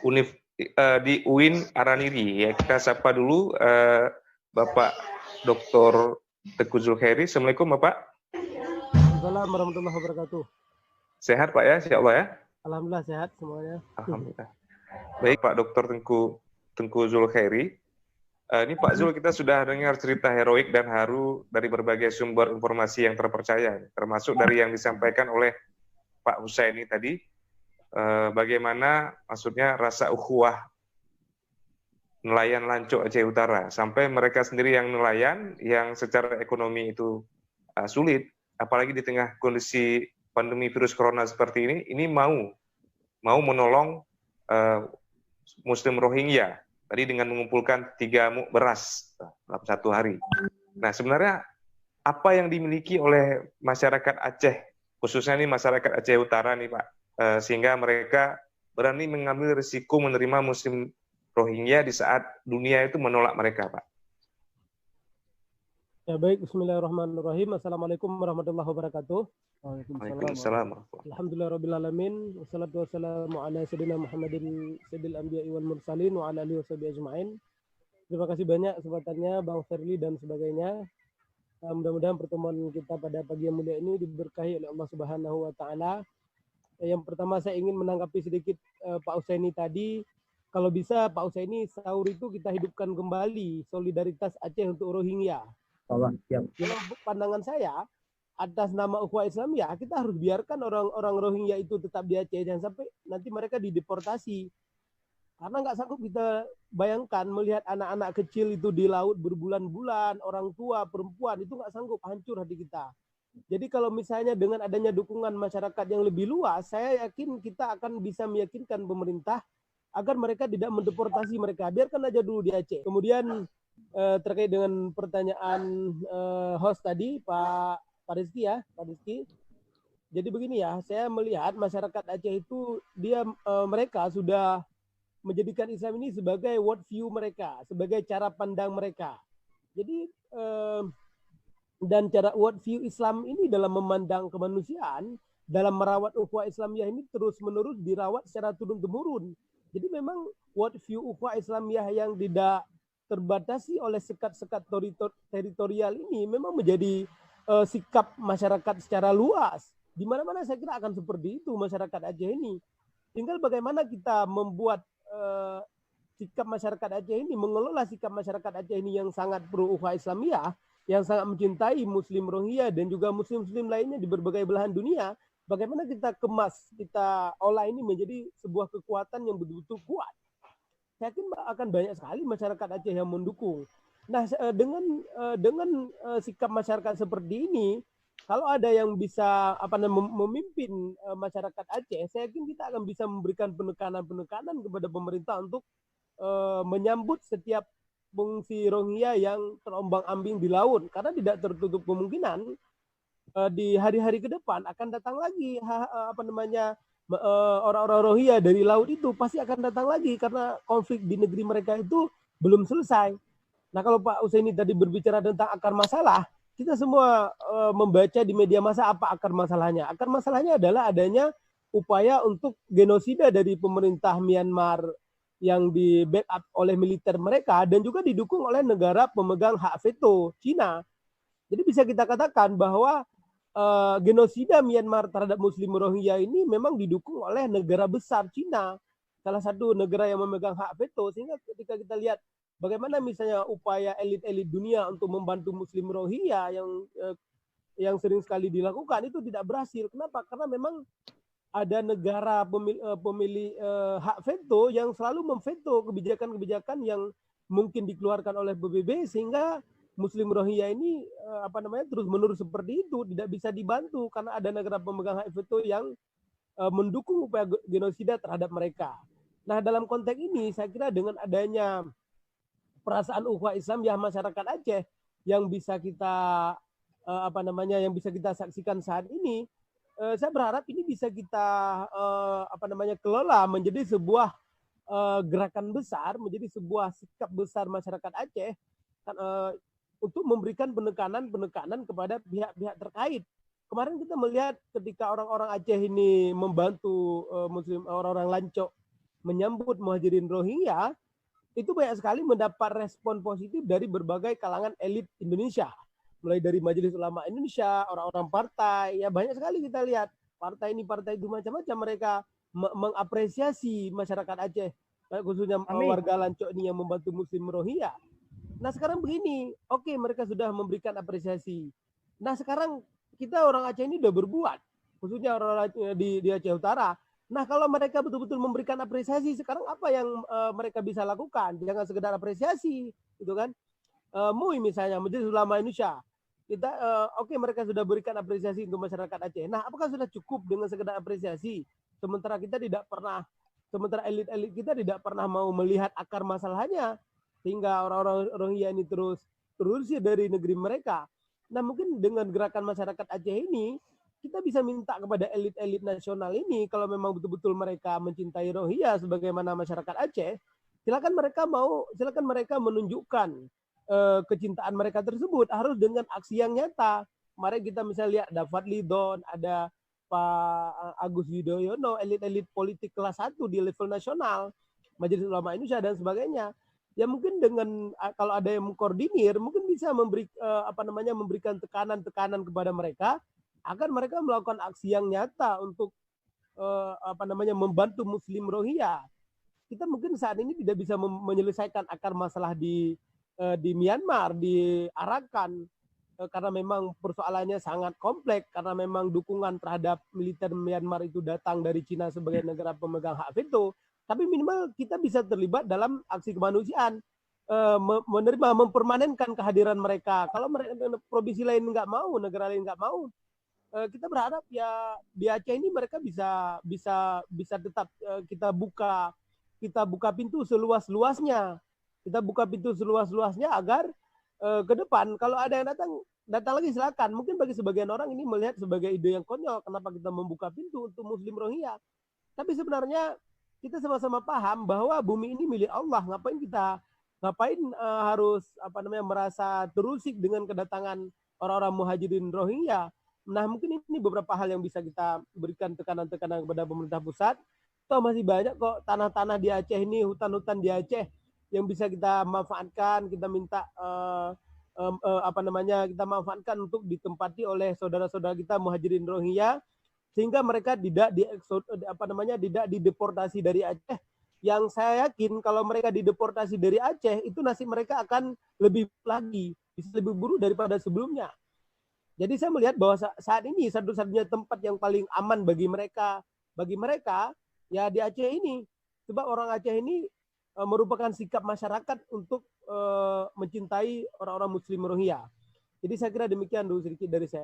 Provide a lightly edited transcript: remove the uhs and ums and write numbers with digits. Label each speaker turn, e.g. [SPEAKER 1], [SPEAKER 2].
[SPEAKER 1] di UIN Araniri. Ya, kita sapa dulu Bapak Dr. Tengku Zulkhairi. Assalamualaikum Bapak.
[SPEAKER 2] Assalamualaikum warahmatullahi wabarakatuh.
[SPEAKER 1] Sehat Pak ya, insya Allah ya.
[SPEAKER 2] Alhamdulillah sehat semuanya.
[SPEAKER 1] Alhamdulillah. Baik Pak Dr. Tengku Zulkhairi. Ini Pak Zul, kita sudah dengar cerita heroik dan haru dari berbagai sumber informasi yang terpercaya, termasuk dari yang disampaikan oleh Pak Husaini tadi, bagaimana maksudnya rasa ukhuwah nelayan Lancok Aceh Utara, sampai mereka sendiri yang nelayan, yang secara ekonomi itu sulit, apalagi di tengah kondisi pandemi virus corona seperti ini mau menolong Muslim Rohingya, tadi dengan mengumpulkan 3 muk beras dalam 1 hari. Nah, sebenarnya apa yang dimiliki oleh masyarakat Aceh, khususnya ini masyarakat Aceh Utara nih Pak, sehingga mereka berani mengambil risiko menerima Muslim Rohingya di saat dunia itu menolak mereka, Pak.
[SPEAKER 2] Ya baik, bismillahirrahmanirrahim. Assalamualaikum warahmatullahi wabarakatuh.
[SPEAKER 1] Waalaikumsalam.
[SPEAKER 2] Alhamdulillahirrahmanirrahim. Wassalatu wassalamu ala sayyidina Muhammadin sayyidil anbiya'i wal mursalin wa ala alihi washabihi ajma'in. Terima kasih banyak kesempatannya Bang Ferli dan sebagainya. Mudah-mudahan pertemuan kita pada pagi yang mulia ini diberkahi oleh Allah Subhanahu wa taala. Yang pertama saya ingin menanggapi sedikit Pak Husaini tadi. Kalau bisa Pak Husaini, sahur itu kita hidupkan kembali solidaritas Aceh untuk Rohingya. Dalam pandangan saya, atas nama ukhuwah Islam ya kita harus biarkan orang-orang Rohingya itu tetap di Aceh, jangan sampai nanti mereka dideportasi. Karena nggak sanggup kita bayangkan melihat anak-anak kecil itu di laut berbulan-bulan, orang tua, perempuan, itu nggak sanggup, hancur hati kita. Jadi kalau misalnya dengan adanya dukungan masyarakat yang lebih luas, saya yakin kita akan bisa meyakinkan pemerintah agar mereka tidak mendeportasi mereka. Biarkan aja dulu di Aceh. Kemudian terkait dengan pertanyaan host tadi, Pak Rizky ya, Pak Rizky. Jadi begini ya, saya melihat masyarakat Aceh itu mereka sudah menjadikan Islam ini sebagai world view mereka, sebagai cara pandang mereka. Jadi dan cara world view Islam ini dalam memandang kemanusiaan, dalam merawat ukhuwah Islamiyah ini terus-menerus dirawat secara turun-temurun. Jadi memang world view ukhuwah Islamiyah yang tidak terbatasi oleh sekat-sekat teritorial ini memang menjadi sikap masyarakat secara luas. Di mana-mana saya kira akan seperti itu masyarakat Aceh ini. Tinggal bagaimana kita membuat sikap masyarakat Aceh ini, mengelola sikap masyarakat Aceh ini yang sangat pro ukhuwah Islamiyah, yang sangat mencintai Muslim Rohingya dan juga Muslim-Muslim lainnya di berbagai belahan dunia. Bagaimana kita kemas, kita olah ini menjadi sebuah kekuatan yang betul-betul kuat. Saya yakin akan banyak sekali masyarakat Aceh yang mendukung. Nah, dengan sikap masyarakat seperti ini, kalau ada yang bisa memimpin masyarakat Aceh, saya yakin kita akan bisa memberikan penekanan-penekanan kepada pemerintah untuk menyambut setiap pengungsi Rohingya yang terombang-ambing di laut, karena tidak tertutup kemungkinan di hari-hari ke depan akan datang lagi orang-orang Rohingya dari laut itu pasti akan datang lagi karena konflik di negeri mereka itu belum selesai. Nah, kalau Pak Husaini tadi berbicara tentang akar masalah, kita semua membaca di media massa apa akar masalahnya. Akar masalahnya adalah adanya upaya untuk genosida dari pemerintah Myanmar yang di backup oleh militer mereka dan juga didukung oleh negara pemegang hak veto, Cina. Jadi bisa kita katakan bahwa genosida Myanmar terhadap Muslim Rohingya ini memang didukung oleh negara besar Cina, salah satu negara yang memegang hak veto. Sehingga ketika kita lihat bagaimana misalnya upaya elit-elit dunia untuk membantu Muslim Rohingya yang sering sekali dilakukan itu tidak berhasil. Kenapa? Karena memang ada negara pemilih hak veto yang selalu memveto kebijakan-kebijakan yang mungkin dikeluarkan oleh PBB, sehingga Muslim Rohingya ini terus-menerus seperti itu, tidak bisa dibantu karena ada negara pemegang hak veto yang mendukung upaya genosida terhadap mereka. Nah, dalam konteks ini saya kira dengan adanya perasaan ukhuwah Islam ya masyarakat Aceh yang bisa kita yang bisa kita saksikan saat ini, saya berharap ini bisa kita kelola menjadi sebuah gerakan besar, menjadi sebuah sikap besar masyarakat Aceh untuk memberikan penekanan kepada pihak-pihak terkait. Kemarin kita melihat ketika orang-orang Aceh ini membantu Muslim, orang-orang Lancok menyambut Muhajirin Rohingya, itu banyak sekali mendapat respon positif dari berbagai kalangan elit Indonesia. Mulai dari Majelis Ulama Indonesia, orang-orang partai, ya banyak sekali kita lihat. Partai ini, partai itu, macam-macam mereka mengapresiasi masyarakat Aceh, khususnya warga Lancok ini yang membantu Muslim Rohingya. Nah sekarang begini, oke mereka sudah memberikan apresiasi. Nah sekarang kita orang Aceh ini sudah berbuat, khususnya orang di Aceh Utara. Nah kalau mereka betul-betul memberikan apresiasi, sekarang apa yang mereka bisa lakukan? Jangan sekedar apresiasi, gitu kan? MUI misalnya, Majelis Ulama Indonesia, kita oke mereka sudah berikan apresiasi untuk masyarakat Aceh. Nah apakah sudah cukup dengan sekedar apresiasi? Sementara kita tidak pernah, sementara elit-elit kita tidak pernah mau melihat akar masalahnya, sehingga orang-orang Rohingya ini terus terusir dari negeri mereka. Nah mungkin dengan gerakan masyarakat Aceh ini, kita bisa minta kepada elit-elit nasional ini, kalau memang betul-betul mereka mencintai Rohingya sebagaimana masyarakat Aceh, silakan mereka menunjukkan kecintaan mereka tersebut harus dengan aksi yang nyata. Mari kita misalnya lihat ada Fadly Don, ada Pak Agus Yudhoyono, elit-elit politik kelas 1 di level nasional, Majelis Ulama Indonesia dan sebagainya. Ya mungkin dengan kalau ada yang mengkoordinir, mungkin bisa memberikan tekanan-tekanan kepada mereka agar mereka melakukan aksi yang nyata untuk membantu Muslim Rohingya. Kita mungkin saat ini tidak bisa menyelesaikan akar masalah di Myanmar, di Arakan, karena memang persoalannya sangat kompleks, karena memang dukungan terhadap militer Myanmar itu datang dari Cina sebagai negara pemegang hak veto. Tapi minimal kita bisa terlibat dalam aksi kemanusiaan, menerima, mempermanenkan kehadiran mereka. Kalau provinsi lain nggak mau, negara lain nggak mau, kita berharap ya di Aceh ini mereka bisa tetap kita buka pintu seluas-luasnya. Kita buka pintu seluas-luasnya agar ke depan kalau ada yang datang lagi silakan. Mungkin bagi sebagian orang ini melihat sebagai ide yang konyol, kenapa kita membuka pintu untuk Muslim Rohingya. Tapi sebenarnya kita sama-sama paham bahwa bumi ini milik Allah. Ngapain harus merasa terusik dengan kedatangan orang-orang Muhajirin Rohingya. Nah mungkin ini beberapa hal yang bisa kita berikan tekanan-tekanan kepada pemerintah pusat. Toh masih banyak kok tanah-tanah di Aceh ini, hutan-hutan di Aceh yang bisa kita manfaatkan. Kita minta kita manfaatkan untuk ditempati oleh saudara-saudara kita Muhajirin Rohingya, sehingga mereka tidak dideportasi dari Aceh. Yang saya yakin kalau mereka dideportasi dari Aceh, itu nasib mereka akan lebih lagi, bisa lebih buruk daripada sebelumnya. Jadi saya melihat bahwa saat ini satu-satunya tempat yang paling aman bagi mereka ya di Aceh ini. Sebab orang Aceh ini merupakan sikap masyarakat untuk mencintai orang-orang Muslim Rohingya. Jadi saya kira demikian dulu sedikit dari saya.